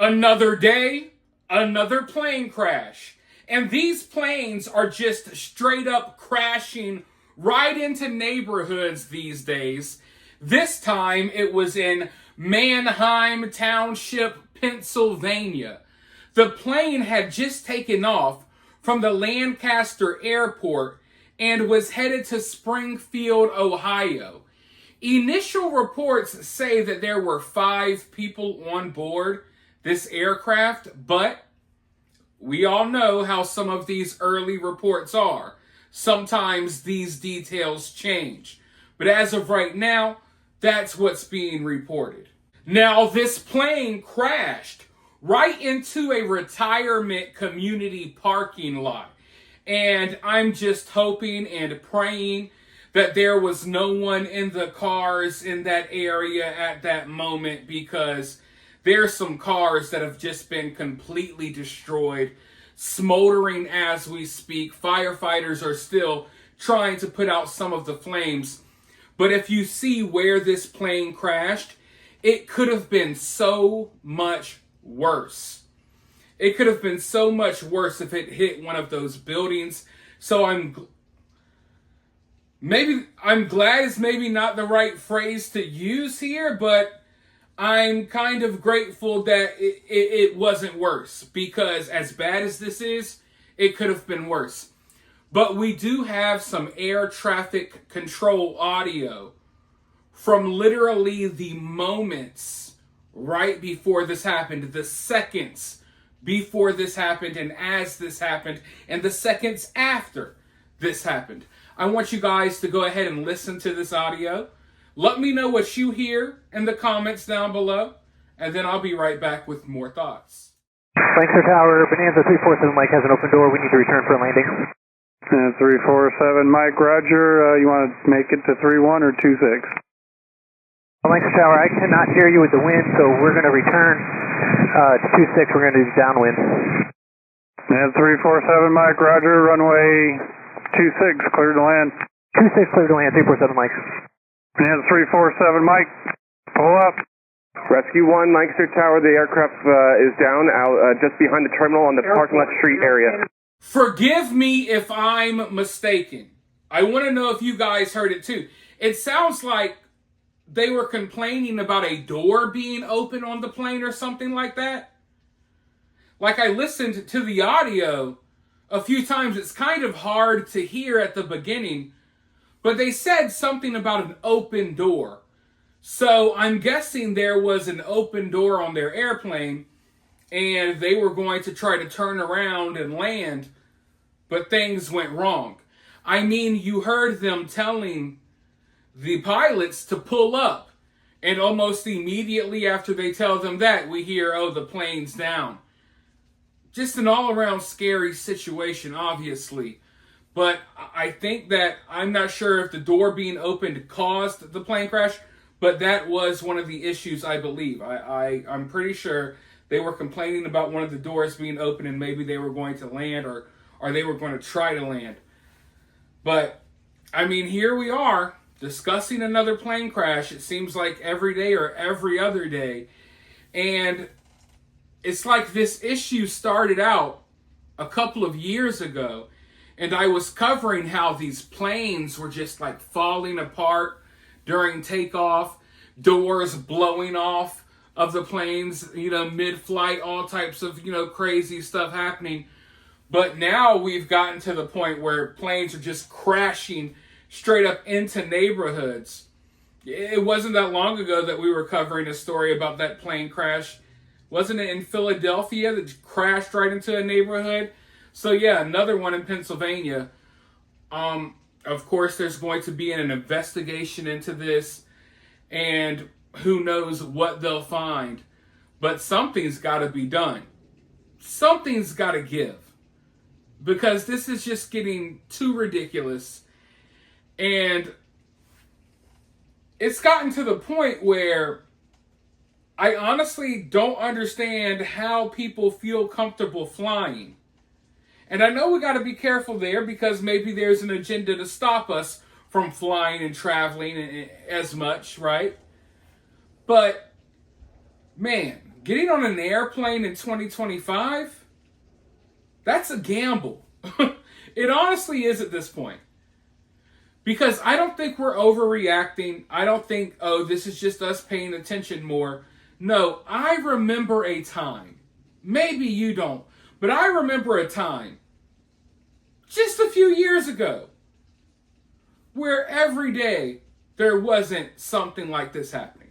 Another day, another plane crash. And these planes are just straight up crashing right into neighborhoods these days. This time it was in Manheim Township, Pennsylvania. The plane had just taken off from the Lancaster Airport and was headed to Springfield, Ohio. Initial reports say that there were 5 people on board this aircraft, but we all know how some of these early reports are. Sometimes these details change. But as of right now, that's what's being reported. Now, this plane crashed right into a retirement community parking lot. And I'm just hoping and praying that there was no one in the cars in that area at that moment, because there's some cars that have just been completely destroyed, smoldering as we speak. Firefighters are still trying to put out some of the flames. But if you see where this plane crashed, it could have been so much worse. It could have been so much worse if it hit one of those buildings. So I'm glad is maybe not the right phrase to use here, but I'm kind of grateful that it wasn't worse, because as bad as this is, it could have been worse. But we do have some air traffic control audio from literally the moments right before this happened, the seconds before this happened and as this happened, and the seconds after this happened. I want you guys to go ahead and listen to this audio. Let me know what you hear in the comments down below, and then I'll be right back with more thoughts. Lancaster Tower, Bonanza 347 Mike has an open door. We need to return for a landing. 347 Mike, roger. You want to make it to 31 or 26? Lancaster Tower, I cannot hear you with the wind, so we're going to return to 26. We're going to do downwind. 347 Mike, roger. Runway 26, clear to land. 26, clear to land. 347 Mike. 347 Mike, pull up. Rescue 1, Lancaster Tower, the aircraft is down out just behind the terminal on the parking lot street area. Forgive me if I'm mistaken. I want to know if you guys heard it too. It sounds like they were complaining about a door being open on the plane or something like that. Like, I listened to the audio a few times. It's kind of hard to hear at the beginning, but they said something about an open door. So I'm guessing there was an open door on their airplane and they were going to try to turn around and land, but things went wrong. I mean, you heard them telling the pilots to pull up, and almost immediately after they tell them that, we hear, oh, the plane's down. Just an all-around scary situation, obviously. But I think that, I'm not sure if the door being opened caused the plane crash, but that was one of the issues, I believe. I'm pretty sure they were complaining about one of the doors being open, and maybe they were going to land, or they were going to try to land. But, I mean, here we are, discussing another plane crash. It seems like every day or every other day. And it's like this issue started out a couple of years ago, and I was covering how these planes were just like falling apart during takeoff, doors blowing off of the planes, mid-flight, all types of, crazy stuff happening. But now we've gotten to the point where planes are just crashing straight up into neighborhoods. It wasn't that long ago that we were covering a story about that plane crash. Wasn't it in Philadelphia that crashed right into a neighborhood? So yeah, another one in Pennsylvania. Of course, there's going to be an investigation into this, and who knows what they'll find. But something's got to be done. Something's got to give. Because this is just getting too ridiculous. And it's gotten to the point where I honestly don't understand how people feel comfortable flying. And I know we got to be careful there, because maybe there's an agenda to stop us from flying and traveling as much, right? But, man, getting on an airplane in 2025, that's a gamble. It honestly is at this point. Because I don't think we're overreacting. I don't think, oh, this is just us paying attention more. No, I remember a time. Maybe you don't. But I remember a time, just a few years ago, where every day there wasn't something like this happening.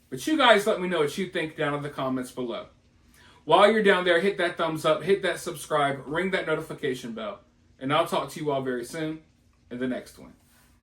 But you guys let me know what you think down in the comments below. While you're down there, hit that thumbs up, hit that subscribe, ring that notification bell. And I'll talk to you all very soon in the next one.